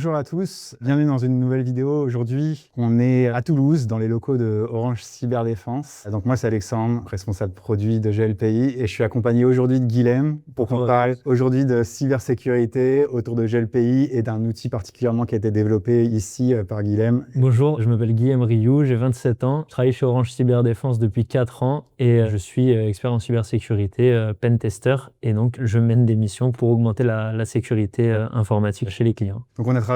Bonjour à tous, bienvenue dans une nouvelle vidéo. Aujourd'hui, on est à Toulouse, dans les locaux de Orange Cyberdéfense. Donc moi, c'est Alexandre, responsable produit de GLPI, et je suis accompagné aujourd'hui de Guilhem pour qu'on parle aujourd'hui de cybersécurité autour de GLPI et d'un outil particulièrement qui a été développé ici par Guilhem. Bonjour, je m'appelle Guilhem Rioux, j'ai 27 ans, je travaille chez Orange Cyberdéfense depuis 4 ans et je suis expert en cybersécurité, pentester, et donc je mène des missions pour augmenter la sécurité informatique chez les clients. Donc on a travaillé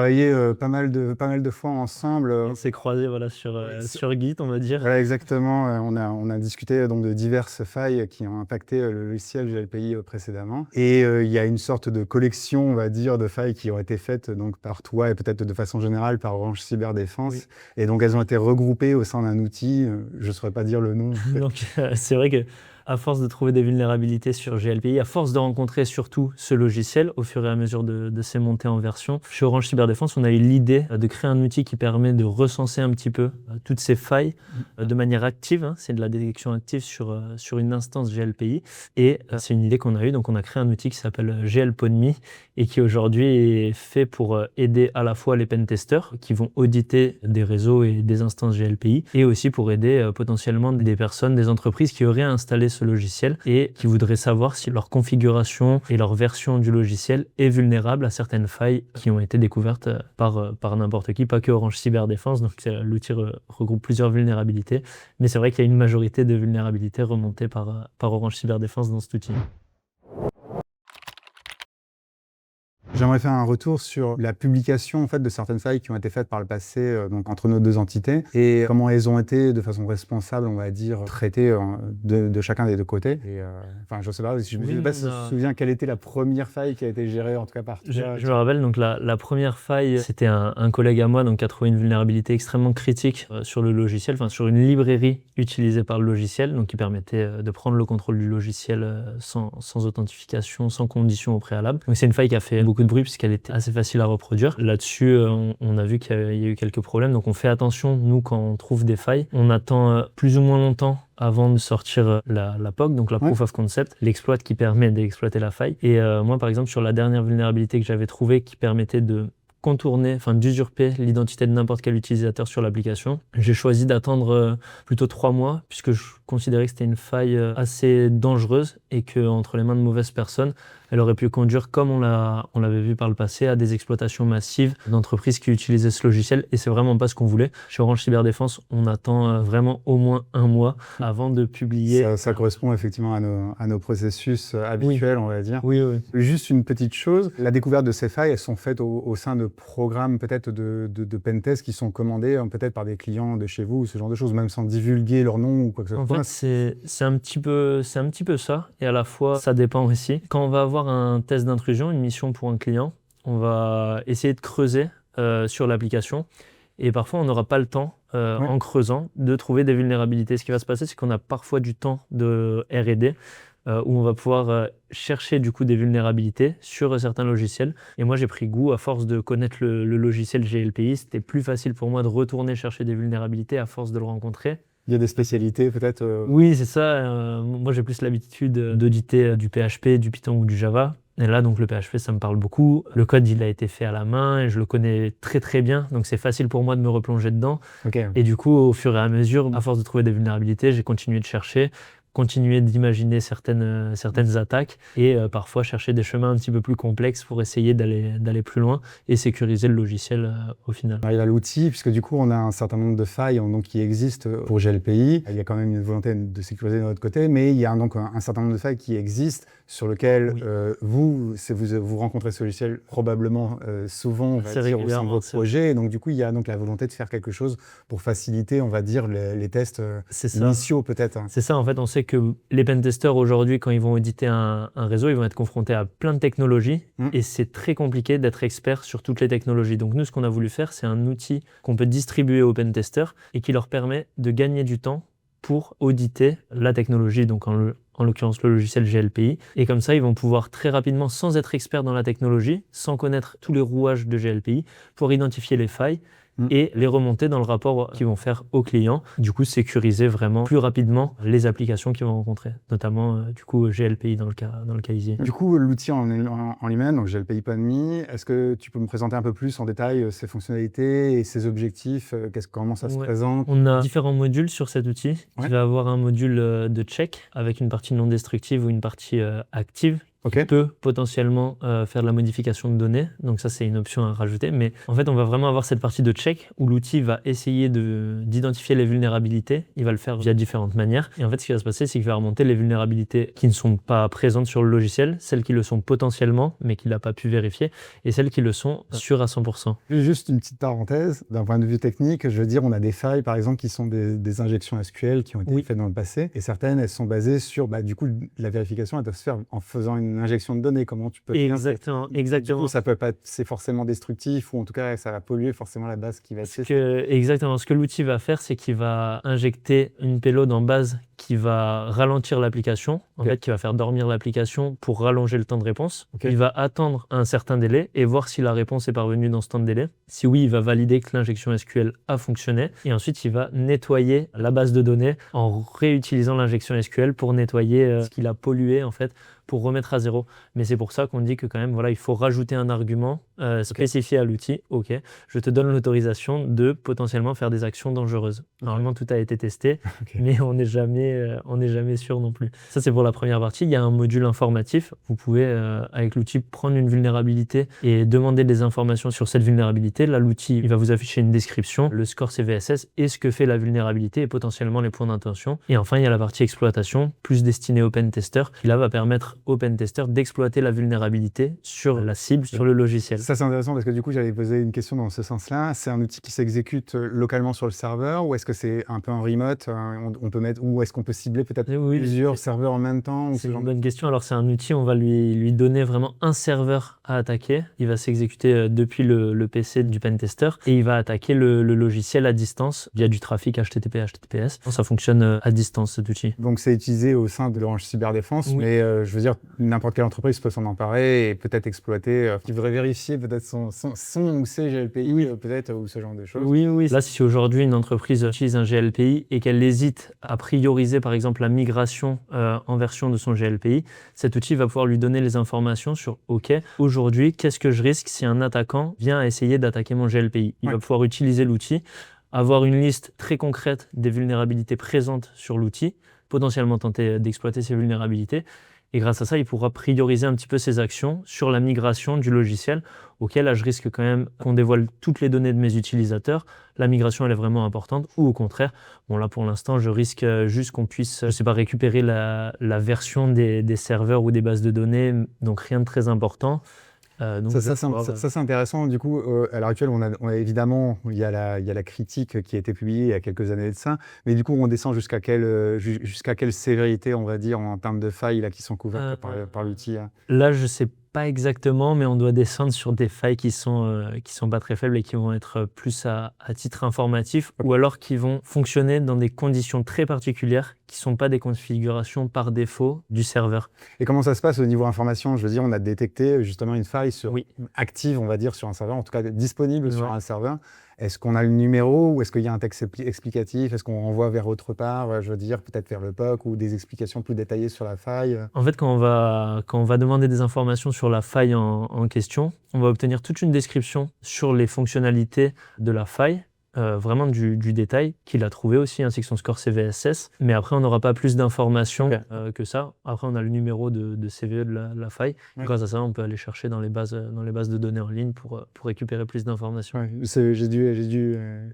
pas mal de fois ensemble. On s'est croisés sur Git, on va dire. Voilà, exactement. On a discuté donc de diverses failles qui ont impacté le logiciel GLPI précédemment. Et il y a une sorte de collection, on va dire, de failles qui ont été faites donc par toi et peut-être de façon générale par Orange Cyberdéfense. Oui. Et donc elles ont été regroupées au sein d'un outil. Je ne saurais pas dire le nom. Donc c'est vrai que à force de trouver des vulnérabilités sur GLPI, à force de rencontrer surtout ce logiciel au fur et à mesure de ses montées en version, chez Orange Cyberdéfense, on a eu l'idée de créer un outil qui permet de recenser un petit peu toutes ces failles de manière active. Hein, c'est de la détection active sur une instance GLPI. Et c'est une idée qu'on a eue. Donc on a créé un outil qui s'appelle GLPodMe et qui aujourd'hui est fait pour aider à la fois les pentesters qui vont auditer des réseaux et des instances GLPI et aussi pour aider potentiellement des personnes, des entreprises qui auraient installé ce logiciel et qui voudraient savoir si leur configuration et leur version du logiciel est vulnérable à certaines failles qui ont été découvertes par n'importe qui, pas que Orange Cyberdéfense. Donc l'outil regroupe plusieurs vulnérabilités, mais c'est vrai qu'il y a une majorité de vulnérabilités remontées par Orange Cyberdéfense dans cet outil. J'aimerais faire un retour sur la publication en fait, de certaines failles qui ont été faites par le passé donc entre nos deux entités et comment elles ont été de façon responsable, on va dire, traitées de chacun des deux côtés. Et, je ne sais pas si je me souviens quelle était la première faille qui a été gérée en tout cas par toi. Je me rappelle, donc la première faille, c'était un collègue à moi donc, qui a trouvé une vulnérabilité extrêmement critique sur le logiciel, sur une librairie utilisée par le logiciel, donc qui permettait de prendre le contrôle du logiciel sans authentification, sans condition au préalable. Donc c'est une faille qui a fait beaucoup de bruit puisqu'elle était assez facile à reproduire. Là-dessus, on a vu qu'il y a eu quelques problèmes. Donc on fait attention, nous, quand on trouve des failles, on attend plus ou moins longtemps avant de sortir la POC, donc la Proof of Concept, l'exploit qui permet d'exploiter la faille. Et moi, par exemple, sur la dernière vulnérabilité que j'avais trouvée qui permettait de contourner, d'usurper l'identité de n'importe quel utilisateur sur l'application, j'ai choisi d'attendre plutôt 3 mois puisque je considérais que c'était une faille assez dangereuse et qu'entre les mains de mauvaises personnes, elle aurait pu conduire, comme on l'avait vu par le passé, à des exploitations massives d'entreprises qui utilisaient ce logiciel et c'est vraiment pas ce qu'on voulait. Chez Orange Cyberdéfense, on attend vraiment au moins 1 mois avant de publier. Ça correspond effectivement à nos processus habituels, on va dire. Oui. Juste une petite chose, la découverte de ces failles, elles sont faites au sein de programmes peut-être de pentest qui sont commandés peut-être par des clients de chez vous ou ce genre de choses, même sans divulguer leur nom ou quoi que ce soit. En fait, c'est un petit peu ça et à la fois ça dépend aussi. Quand on va avoir un test d'intrusion, une mission pour un client, on va essayer de creuser sur l'application et parfois on n'aura pas le temps en creusant de trouver des vulnérabilités. Ce qui va se passer, c'est qu'on a parfois du temps de R&D où on va pouvoir chercher du coup des vulnérabilités sur certains logiciels. Et moi, j'ai pris goût, à force de connaître le logiciel GLPI, c'était plus facile pour moi de retourner chercher des vulnérabilités à force de le rencontrer. Il y a des spécialités peut-être Oui, c'est ça. Moi, j'ai plus l'habitude d'auditer du PHP, du Python ou du Java. Et là, donc, le PHP, ça me parle beaucoup. Le code, il a été fait à la main et je le connais très, très bien. Donc, c'est facile pour moi de me replonger dedans. Okay. Et du coup, au fur et à mesure, à force de trouver des vulnérabilités, j'ai continué de chercher, continuer d'imaginer certaines attaques et parfois chercher des chemins un petit peu plus complexes pour essayer d'aller plus loin et sécuriser le logiciel au final. Il y a l'outil, puisque du coup on a un certain nombre de failles donc, qui existent pour GLPI. Il y a quand même une volonté de sécuriser de notre côté, mais il y a donc un certain nombre de failles qui existent sur lesquelles vous rencontrez ce logiciel probablement souvent on va dire, au sein de votre projet. Et donc du coup il y a donc la volonté de faire quelque chose pour faciliter, on va dire, les tests initiaux peut-être. C'est ça, en fait, on sait que les pentesters aujourd'hui, quand ils vont auditer un réseau, ils vont être confrontés à plein de technologies et c'est très compliqué d'être expert sur toutes les technologies. Donc nous, ce qu'on a voulu faire, c'est un outil qu'on peut distribuer aux pentesters et qui leur permet de gagner du temps pour auditer la technologie, donc en l'occurrence le logiciel GLPI. Et comme ça, ils vont pouvoir très rapidement, sans être experts dans la technologie, sans connaître tous les rouages de GLPI, pour identifier les failles et les remonter dans le rapport qu'ils vont faire aux clients. Du coup, sécuriser vraiment plus rapidement les applications qu'ils vont rencontrer, notamment du coup GLPI dans le cas ici. Du coup, l'outil en lui-même, donc GLPI PanMe, est-ce que tu peux me présenter un peu plus en détail ses fonctionnalités et ses objectifs, comment ça se présente? On a différents modules sur cet outil. Il va avoir un module de check avec une partie non destructive ou une partie active. Qui peut potentiellement faire de la modification de données. Donc ça, c'est une option à rajouter. Mais en fait, on va vraiment avoir cette partie de check où l'outil va essayer d'identifier les vulnérabilités. Il va le faire via différentes manières. Et en fait, ce qui va se passer, c'est qu'il va remonter les vulnérabilités qui ne sont pas présentes sur le logiciel, celles qui le sont potentiellement, mais qu'il n'a pas pu vérifier, et celles qui le sont sûres à 100%. Juste une petite parenthèse, d'un point de vue technique, je veux dire, on a des failles, par exemple, qui sont des injections SQL qui ont été faites dans le passé. Et certaines, elles sont basées sur, du coup, la vérification, elle doit se faire en faisant une injection de données. Comment tu peux Exactement. Du coup, ça peut pas c'est forcément destructif, ou en tout cas, ça va polluer forcément la base qui va être Exactement. Ce que l'outil va faire, c'est qu'il va injecter une payload en base qui va ralentir l'application, en fait, qui va faire dormir l'application pour rallonger le temps de réponse. Il va attendre un certain délai et voir si la réponse est parvenue dans ce temps de délai. Si oui, il va valider que l'injection SQL a fonctionné et ensuite il va nettoyer la base de données en réutilisant l'injection SQL pour nettoyer ce qu'il a pollué en fait, pour remettre à zéro. Mais c'est pour ça qu'on dit que quand même, voilà, il faut rajouter un argument spécifié à l'outil. OK, je te donne l'autorisation de potentiellement faire des actions dangereuses. Normalement, tout a été testé, mais on n'est jamais sûr non plus. Ça, c'est pour la première partie. Il y a un module informatif. Vous pouvez, avec l'outil, prendre une vulnérabilité et demander des informations sur cette vulnérabilité. Là, l'outil, il va vous afficher une description, le score CVSS et ce que fait la vulnérabilité et potentiellement les points d'intention. Et enfin, il y a la partie exploitation, plus destinée au pentester, qui là va permettre au pentester d'exploiter la vulnérabilité sur la cible, sur le logiciel. Ça, c'est intéressant parce que du coup, j'avais posé une question dans ce sens-là. C'est un outil qui s'exécute localement sur le serveur ou est-ce que c'est un peu en remote? On peut mettre, ou est-ce qu'on peut cibler peut-être plusieurs serveurs en même temps? C'est une bonne question. Alors, c'est un outil, on va lui donner vraiment un serveur à attaquer. Il va s'exécuter depuis le PC du pentester et il va attaquer le logiciel à distance via du trafic HTTP, HTTPS. Ça fonctionne à distance, cet outil. Donc, c'est utilisé au sein de l'Orange Cyberdéfense, mais je veux dire, n'importe quelle entreprise peut s'en emparer et peut-être exploiter, qui voudrait vérifier peut-être son ou ses GLPI, peut-être, ou ce genre de choses. Oui. Là, si aujourd'hui une entreprise utilise un GLPI et qu'elle hésite à prioriser, par exemple, la migration en version de son GLPI, cet outil va pouvoir lui donner les informations sur OK, aujourd'hui, qu'est-ce que je risque si un attaquant vient essayer d'attaquer mon GLPI? Il va pouvoir utiliser l'outil, avoir une liste très concrète des vulnérabilités présentes sur l'outil, potentiellement tenter d'exploiter ces vulnérabilités. Et grâce à ça, il pourra prioriser un petit peu ses actions sur la migration du logiciel, auquel là, je risque quand même qu'on dévoile toutes les données de mes utilisateurs. La migration, elle est vraiment importante, ou au contraire, bon là pour l'instant, je risque juste qu'on puisse, je sais pas, récupérer la version des serveurs ou des bases de données, donc rien de très important. Ça, c'est intéressant. Du coup, à l'heure actuelle, on a évidemment, il y a la critique qui a été publiée il y a quelques années de ça, mais du coup, on descend jusqu'à quelle sévérité, on va dire, en termes de failles là, qui sont couvertes par l'outil? Là, je sais pas exactement, mais on doit descendre sur des failles qui sont pas très faibles et qui vont être plus à titre informatif ou alors qui vont fonctionner dans des conditions très particulières qui sont pas des configurations par défaut du serveur. Et comment ça se passe au niveau information? Je veux dire, on a détecté justement une faille active, on va dire, sur un serveur, en tout cas disponible sur un serveur. Est-ce qu'on a le numéro ou est-ce qu'il y a un texte explicatif? Est-ce qu'on renvoie vers autre part, je veux dire, peut-être vers le POC ou des explications plus détaillées sur la faille? En fait, quand on va demander des informations sur la faille en question, on va obtenir toute une description sur les fonctionnalités de la faille, vraiment du détail qu'il a trouvé aussi, ainsi que son score CVSS. Mais après, on n'aura pas plus d'informations que ça. Après, on a le numéro de CVE de la faille. Grâce à ça, on peut aller chercher dans les bases de données en ligne pour récupérer plus d'informations. J'ai dû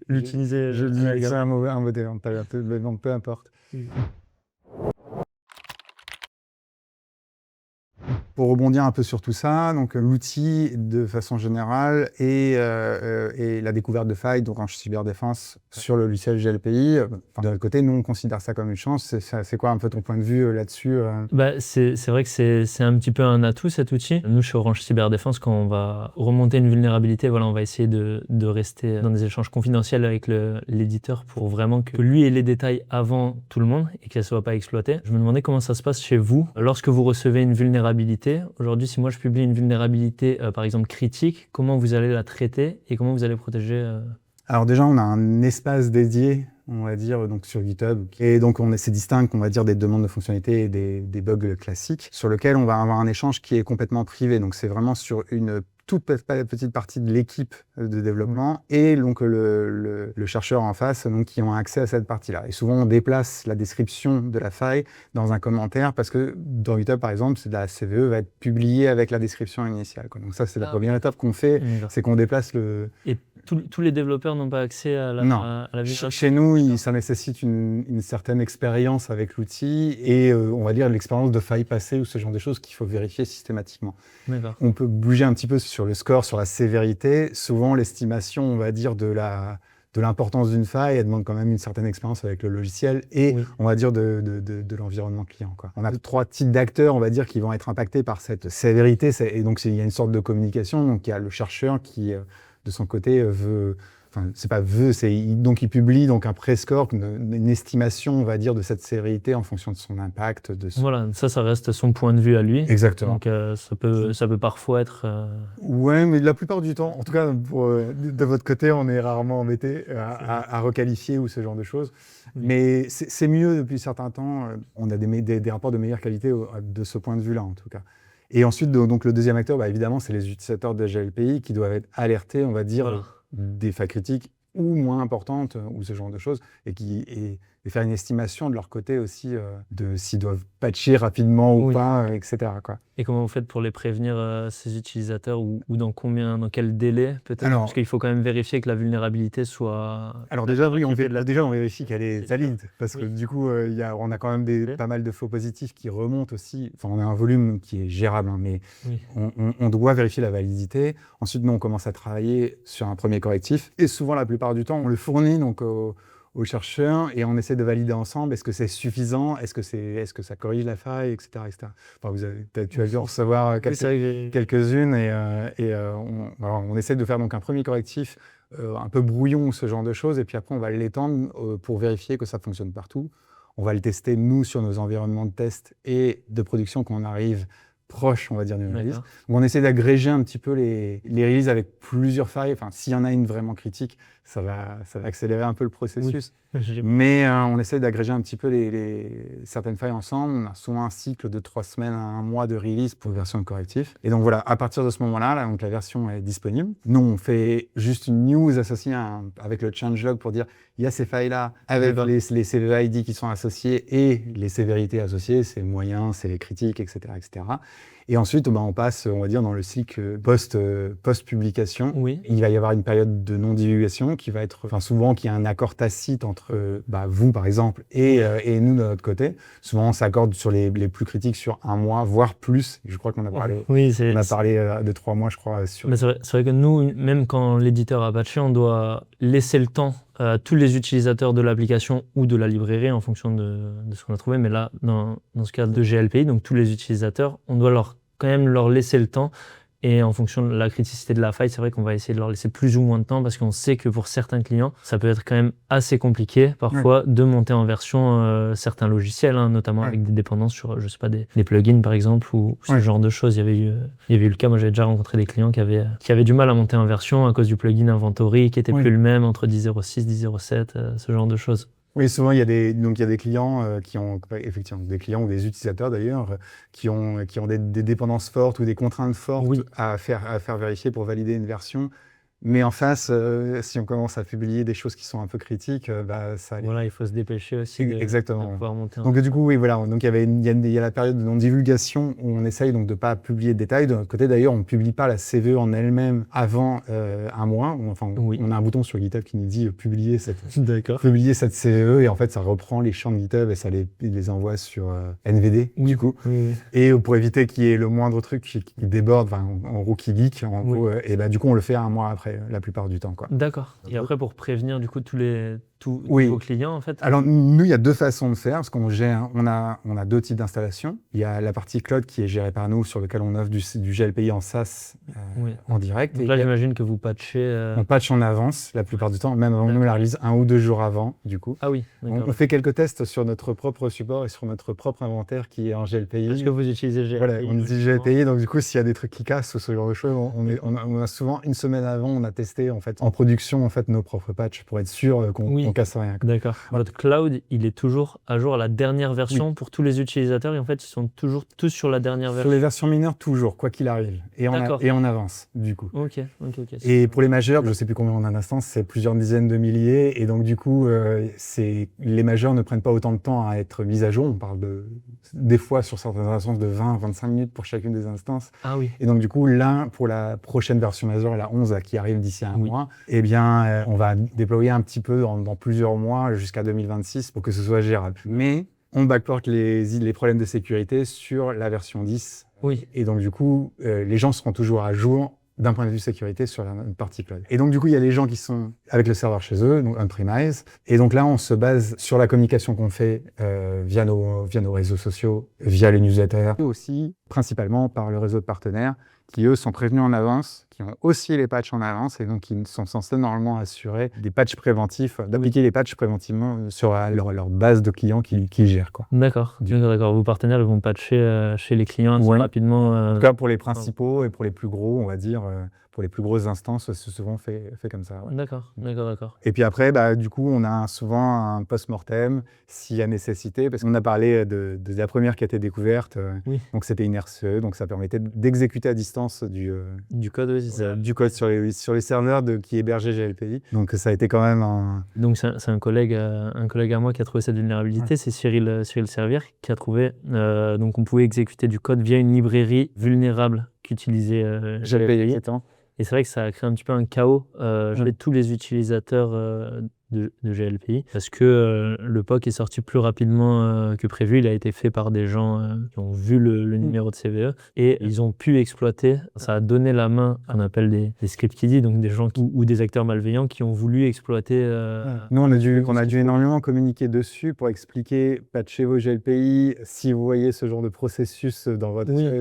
l'utiliser. C'est un modèle, peu importe. Pour rebondir un peu sur tout ça, donc l'outil de façon générale et la découverte de failles d'Orange Cyberdéfense sur le logiciel GLPI. De notre côté, nous on considère ça comme une chance. C'est quoi un peu ton point de vue là-dessus? C'est vrai que c'est un petit peu un atout cet outil. Nous chez Orange Cyberdéfense, quand on va remonter une vulnérabilité, on va essayer de rester dans des échanges confidentiels avec l'éditeur pour vraiment que lui ait les détails avant tout le monde et qu'elle ne soit pas exploitée. Je me demandais comment ça se passe chez vous lorsque vous recevez une vulnérabilité. Aujourd'hui, si moi je publie une vulnérabilité, par exemple critique, comment vous allez la traiter et comment vous allez protéger Alors déjà, on a un espace dédié, on va dire, donc sur GitHub. Et donc, on essaie distinct, on va dire, des demandes de fonctionnalités et des bugs classiques, sur lequel on va avoir un échange qui est complètement privé. Donc, c'est vraiment sur une toute petite partie de l'équipe de développement et donc le chercheur en face donc, qui ont accès à cette partie-là. Et souvent, on déplace la description de la faille dans un commentaire parce que dans GitHub, par exemple, la CVE va être publiée avec la description initiale, quoi. Donc ça, c'est la première étape qu'on fait, c'est qu'on déplace le... Et tous les développeurs n'ont pas accès à la vulnérabilité. Chez nous, ça nécessite une certaine expérience avec l'outil et on va dire l'expérience de faille passée ou ce genre de choses qu'il faut vérifier systématiquement. On peut bouger un petit peu sur le score, sur la sévérité. Souvent, l'estimation, on va dire, de l'importance d'une faille, elle demande quand même une certaine expérience avec le logiciel et on va dire de l'environnement client, quoi. On a 3 types d'acteurs, on va dire, qui vont être impactés par cette sévérité. Et donc, il y a une sorte de communication. Donc, il y a le chercheur qui, de son côté, donc il publie donc un pré-score, une estimation, on va dire, de cette sévérité en fonction de son impact. Voilà, ça reste son point de vue à lui. Exactement. Donc ça peut parfois être... Ouais, mais la plupart du temps, en tout cas de votre côté, on est rarement embêté à requalifier ou ce genre de choses. Mais c'est mieux depuis certains temps. On a des rapports de meilleure qualité de ce point de vue-là, en tout cas. Et ensuite, donc, le deuxième acteur, évidemment, c'est les utilisateurs de GLPI qui doivent être alertés, on va dire, des failles critiques ou moins importantes ou ce genre de choses et faire une estimation de leur côté aussi de s'ils doivent patcher rapidement ou pas, etc., quoi. Et comment vous faites pour les prévenir, ces utilisateurs ou dans quel délai peut-être? Parce qu'il faut quand même vérifier que la vulnérabilité soit... Alors déjà, oui, on vérifie qu'elle est valide parce que du coup, on a quand même pas mal de faux positifs qui remontent aussi. Enfin, on a un volume qui est gérable, hein, mais on doit vérifier la validité. Ensuite, nous, on commence à travailler sur un premier correctif et souvent, la plupart du temps, on le fournit donc aux chercheurs et on essaie de valider ensemble. Est-ce que c'est suffisant? Est-ce que ça corrige la faille, etc., etc. Enfin, tu as dû en recevoir quelques-unes et on essaie de faire donc un premier correctif un peu brouillon, ce genre de choses, et puis après on va l'étendre pour vérifier que ça fonctionne partout. On va le tester nous sur nos environnements de test et de production quand on arrive proche, on va dire, d'une release. Donc on essaie d'agréger un petit peu les releases avec plusieurs failles. Enfin, s'il y en a une vraiment critique, ça va accélérer un peu le processus. Mais on essaie d'agréger un petit peu certaines failles ensemble. On a souvent un cycle de 3 semaines à 1 mois de release pour version de correctif. Et donc voilà, à partir de ce moment-là, donc la version est disponible. Nous, on fait juste une news associée avec le changelog pour dire il y a ces failles-là avec les CVE-ID qui sont associés et les sévérités associées, c'est moyen, c'est critique, etc., etc. Et ensuite, on passe, on va dire, dans le cycle post-publication. Il va y avoir une période de non-divulgation qui va être, souvent, qu'il y a un accord tacite entre vous, par exemple, et nous, de notre côté. Souvent, on s'accorde sur les plus critiques sur 1 mois, voire plus. Je crois qu'on a parlé, de 3 mois, je crois. Mais c'est vrai que nous, même quand l'éditeur a patché, on doit laisser le temps à tous les utilisateurs de l'application ou de la librairie en fonction de ce qu'on a trouvé. Mais là, dans ce cas de GLPI, donc tous les utilisateurs, on doit quand même leur laisser le temps. Et en fonction de la criticité de la faille, c'est vrai qu'on va essayer de leur laisser plus ou moins de temps parce qu'on sait que pour certains clients, ça peut être quand même assez compliqué parfois de monter en version certains logiciels, hein, notamment avec des dépendances sur, je sais pas, des plugins par exemple ou ce genre de choses. Il y avait eu le cas, moi j'avais déjà rencontré des clients qui avaient du mal à monter en version à cause du plugin Inventory qui était plus le même entre 10.06, 10.07, ce genre de choses. Oui, souvent il y a des clients qui ont effectivement des clients ou des utilisateurs d'ailleurs qui ont des dépendances fortes ou des contraintes fortes à faire vérifier pour valider une version. Mais en face, si on commence à publier des choses qui sont un peu critiques, ça... Voilà, il faut se dépêcher aussi de pouvoir monter. Donc du coup, oui, voilà. Donc il y a la période de non-divulgation où on essaye donc de pas publier de détails. De notre côté, d'ailleurs, on ne publie pas la CVE en elle-même avant 1 mois. On a un bouton sur GitHub qui nous dit publier cette CVE et en fait, ça reprend les champs de GitHub et ça les envoie sur NVD du coup. Et pour éviter qu'il y ait le moindre truc qui déborde, en gros qui leak, en gros, et du coup, on le fait 1 mois après. La plupart du temps, quoi. D'accord. Et après, pour prévenir du coup tous vos clients, en fait. Alors nous, il y a 2 façons de faire parce qu'on gère, on a 2 types d'installations. Il y a la partie cloud qui est gérée par nous, sur lequel on offre du GLPI en SaaS en direct. Donc là, j'imagine que vous patchez. On patch en avance la plupart du temps, même avant nous la release 1 ou 2 jours avant, du coup. Ah oui. On fait quelques tests sur notre propre support et sur notre propre inventaire qui est en GLPI. Est-ce que vous utilisez GLPI? Voilà, on utilise GLPI, donc du coup, s'il y a des trucs qui cassent ou ce genre de choses, on a souvent 1 semaine avant on a testé en fait en production en fait nos propres patchs pour être sûr qu'on casse rien. D'accord. Votre cloud, il est toujours à jour à la dernière version pour tous les utilisateurs et en fait, ils sont toujours tous sur la dernière version. Sur les versions mineures, toujours, quoi qu'il arrive. Et on avance, du coup. Ok. Et pour les majeurs, je ne sais plus combien on a d'instances, c'est plusieurs dizaines de milliers. Et donc, du coup, les majeurs ne prennent pas autant de temps à être mis à jour. On parle des fois, sur certaines instances, de 20-25 minutes pour chacune des instances. Ah oui. Et donc, du coup, là, pour la prochaine version major, la 11, qui arrive d'ici un mois, eh bien, on va déployer un petit peu dans plusieurs mois jusqu'à 2026 pour que ce soit gérable. Mais on backport les problèmes de sécurité sur la version 10. Oui. Et donc, du coup, les gens seront toujours à jour d'un point de vue sécurité sur la partie cloud. Et donc, du coup, il y a les gens qui sont avec le serveur chez eux, donc on-premise. Et donc là, on se base sur la communication qu'on fait via nos réseaux sociaux, via les newsletters, et aussi principalement par le réseau de partenaires qui, eux, sont prévenus en avance, qui ont aussi les patchs en avance et donc qui sont censés normalement assurer des patchs préventifs, d'appliquer les patchs préventivement sur leur base de clients qu'ils gèrent, quoi. D'accord. Vos partenaires, ils vont patcher chez les clients rapidement. En tout cas, pour les principaux et pour les plus gros, on va dire, pour les plus grosses instances, c'est souvent fait comme ça. Ouais. D'accord. Et puis après, du coup, on a souvent un post-mortem s'il y a nécessité, parce qu'on a parlé de la première qui a été découverte. Donc c'était une RCE, donc ça permettait d'exécuter à distance du code sur les serveurs qui hébergeaient GLPI. Donc ça a été quand même un... Donc c'est un collègue à moi qui a trouvé cette vulnérabilité, c'est Cyril Servière qui a trouvé. Donc on pouvait exécuter du code via une librairie vulnérable qu'utilisait GLPI. Et c'est vrai que ça a créé un petit peu un chaos chez tous les utilisateurs de GLPI parce que le POC est sorti plus rapidement que prévu. Il a été fait par des gens qui ont vu le numéro de CVE et ils ont pu exploiter. Ça a donné la main à ce qu'on appelle des script kiddies, donc des gens ou des acteurs malveillants qui ont voulu exploiter. Nous, on a dû énormément communiquer dessus pour expliquer, patchez vos GLPI si vous voyez ce genre de processus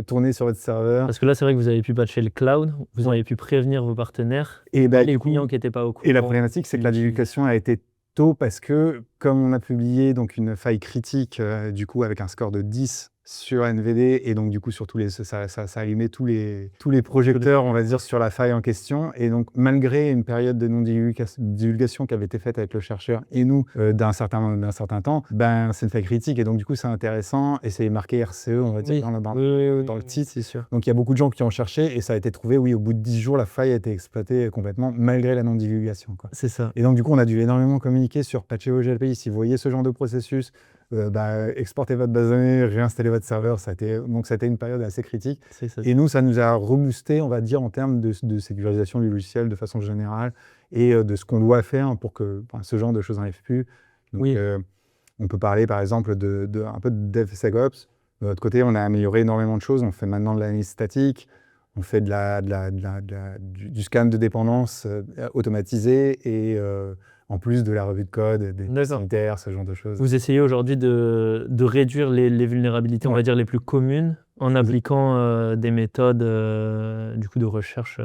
tourner sur votre serveur. Parce que là, c'est vrai que vous avez pu patcher le cloud, vous avez pu prévenir vos partenaires et les clients qui n'étaient pas au courant. Et la problématique, c'est que la divulgation a été tôt parce que, comme on a publié donc une faille critique, du coup, avec un score de 10 sur NVD, et donc du coup, sur ça allumait tous les projecteurs, on va dire, sur la faille en question. Et donc, malgré une période de non-divulgation qui avait été faite avec le chercheur et nous, d'un certain temps, c'est une faille critique. Et donc, du coup, c'est intéressant. Et c'est marqué RCE, on va dire, dans le titre. C'est sûr. Donc, il y a beaucoup de gens qui ont cherché et ça a été trouvé, au bout de 10 jours, la faille a été exploitée complètement, malgré la non-divulgation, quoi. C'est ça. Et donc, du coup, on a dû énormément communiquer sur patcher vos GLPI. Si vous voyez ce genre de processus, exportez votre base de données, réinstallez votre serveur. Ça a été une période assez critique. Et nous, ça nous a reboosté, on va dire, en termes de sécurisation du logiciel de façon générale et de ce qu'on doit faire pour que ce genre de choses n'arrive plus. Donc, on peut parler, par exemple, un peu de DevSecOps. De notre côté, on a amélioré énormément de choses. On fait maintenant de l'analyse statique. On fait du scan de dépendance automatisé et en plus de la revue de code, des sanitaires, ce genre de choses. Vous essayez aujourd'hui de réduire les vulnérabilités, on va dire, les plus communes en appliquant des méthodes du coup de recherche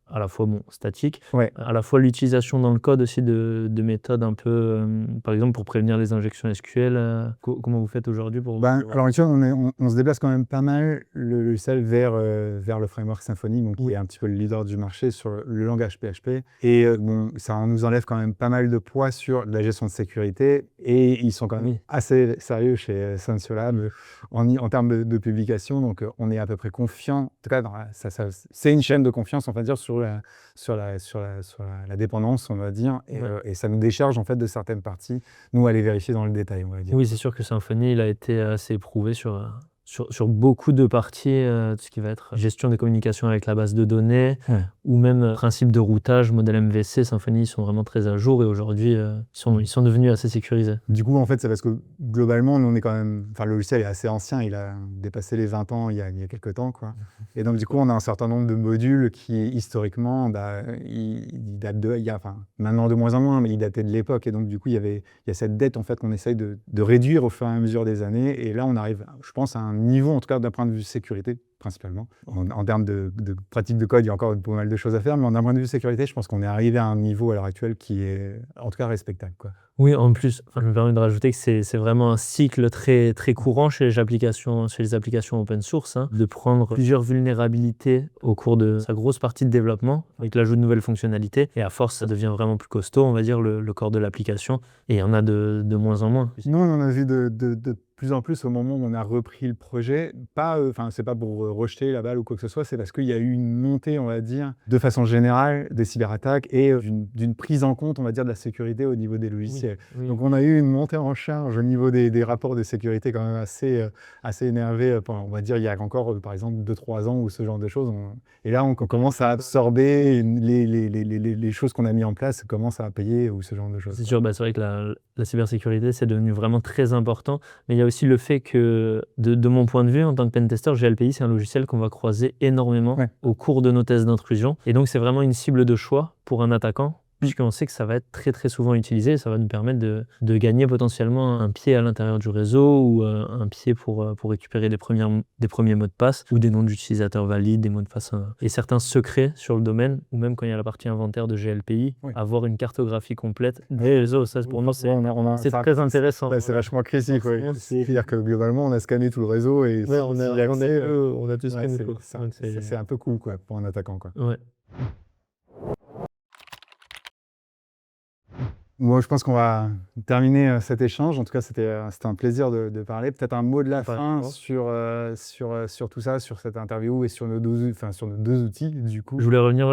à la fois statiques, à la fois l'utilisation dans le code aussi de méthodes un peu, par exemple pour prévenir les injections SQL. Comment vous faites aujourd'hui pour... Alors actuellement, on se déplace quand même pas mal le logiciel vers le framework Symfony, donc qui est un petit peu le leader du marché sur le langage PHP. Et ça nous enlève quand même pas mal de poids sur la gestion de sécurité. Et ils sont quand même assez sérieux chez Sensolab en termes de publication. Donc, on est à peu près confiant. En tout cas, c'est une chaîne de confiance, on va dire, sur la dépendance, on va dire. Et ça nous décharge, en fait, de certaines parties. Nous, aller vérifier dans le détail, on va dire. Oui, c'est sûr que Symfony, il a été assez éprouvé sur beaucoup de parties, ce qui va être gestion des communications avec la base de données, ou même principe de routage, modèle MVC, Symfony, ils sont vraiment très à jour et aujourd'hui, ils sont devenus assez sécurisés. Du coup, en fait, c'est parce que globalement, nous, on est quand même... Enfin, le logiciel est assez ancien, il a dépassé les 20 ans il y a quelques temps, quoi. Et donc, du coup, on a un certain nombre de modules qui, historiquement, ils datent maintenant de moins en moins, mais ils dataient de l'époque. Et donc, du coup, il y a cette dette, en fait, qu'on essaye de réduire au fur et à mesure des années. Et là, on arrive, je pense, à un niveau, en tout cas d'un point de vue sécurité, principalement. En termes de pratique de code, il y a encore pas mal de choses à faire, mais d'un point de vue sécurité, je pense qu'on est arrivé à un niveau à l'heure actuelle qui est, en tout cas, respectable, quoi. Oui, en plus, je me permets de rajouter que c'est vraiment un cycle très, très courant chez les applications open source, hein, de prendre plusieurs vulnérabilités au cours de sa grosse partie de développement, avec l'ajout de nouvelles fonctionnalités. Et à force, ça devient vraiment plus costaud, on va dire, le corps de l'application. Et il y en a de moins en moins. Nous, on en a vu de plus en plus au moment où on a repris le projet. C'est pas pour rejeter la balle ou quoi que ce soit, c'est parce qu'il y a eu une montée, on va dire, de façon générale, des cyberattaques et d'une prise en compte, on va dire, de la sécurité au niveau des logiciels. Oui. Donc, on a eu une montée en charge au niveau des rapports de sécurité quand même assez énervé. On va dire, il y a encore, par exemple, 2-3 ans ou ce genre de choses. Et là, on commence à absorber les choses qu'on a mis en place, commence à payer ou ce genre de choses. C'est sûr, c'est vrai que la cybersécurité, c'est devenu vraiment très important. Mais il y a aussi le fait que, de mon point de vue, en tant que pentester, GLPI, c'est un logiciel qu'on va croiser énormément au cours de nos tests d'intrusion. Et donc, c'est vraiment une cible de choix pour un attaquant, puisqu'on sait que ça va être très très souvent utilisé et ça va nous permettre de gagner potentiellement un pied à l'intérieur du réseau ou un pied pour récupérer des premiers mots de passe ou des noms d'utilisateurs valides, des mots de passe et certains secrets sur le domaine, ou même quand il y a la partie inventaire de GLPI, avoir une cartographie complète des réseaux. Ça, pour nous, c'est très intéressant. C'est vachement critique. C'est-à-dire que globalement, on a scanné tout le réseau et on a tout scanné. C'est un peu cool pour un attaquant. Ouais. Moi, je pense qu'on va terminer cet échange. En tout cas, c'était un plaisir de parler. Peut-être un mot de la fin sur tout ça, sur cette interview et sur nos deux outils, du coup. Je voulais revenir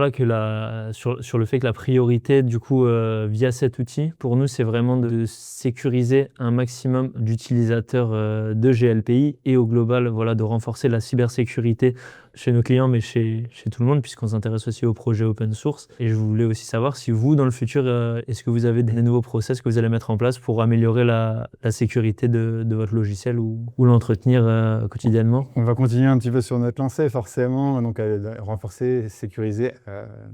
sur le fait que la priorité, du coup, via cet outil, pour nous, c'est vraiment de sécuriser un maximum d'utilisateurs de GLPI et au global, de renforcer la cybersécurité chez nos clients, mais chez tout le monde, puisqu'on s'intéresse aussi aux projets open source. Et je voulais aussi savoir si vous, dans le futur, est-ce que vous avez des nouveaux process que vous allez mettre en place pour améliorer la sécurité de votre logiciel ou l'entretenir quotidiennement? On va continuer un petit peu sur notre lancée, forcément, donc renforcer, sécuriser,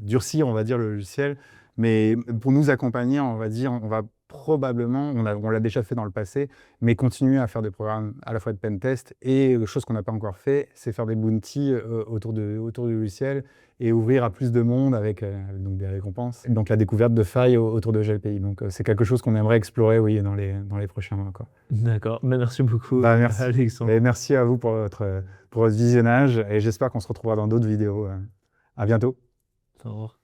durcir, on va dire, le logiciel. Mais pour nous accompagner, on va dire, on va probablement, on l'a déjà fait dans le passé, mais continuer à faire des programmes à la fois de pentest et chose qu'on n'a pas encore fait, c'est faire des bounties autour du logiciel et ouvrir à plus de monde avec donc des récompenses. Donc la découverte de failles autour de GLPI. Donc c'est quelque chose qu'on aimerait explorer dans les prochains mois. D'accord, merci beaucoup merci. Alexandre. Et merci à vous pour votre visionnage et j'espère qu'on se retrouvera dans d'autres vidéos. À bientôt. Au revoir.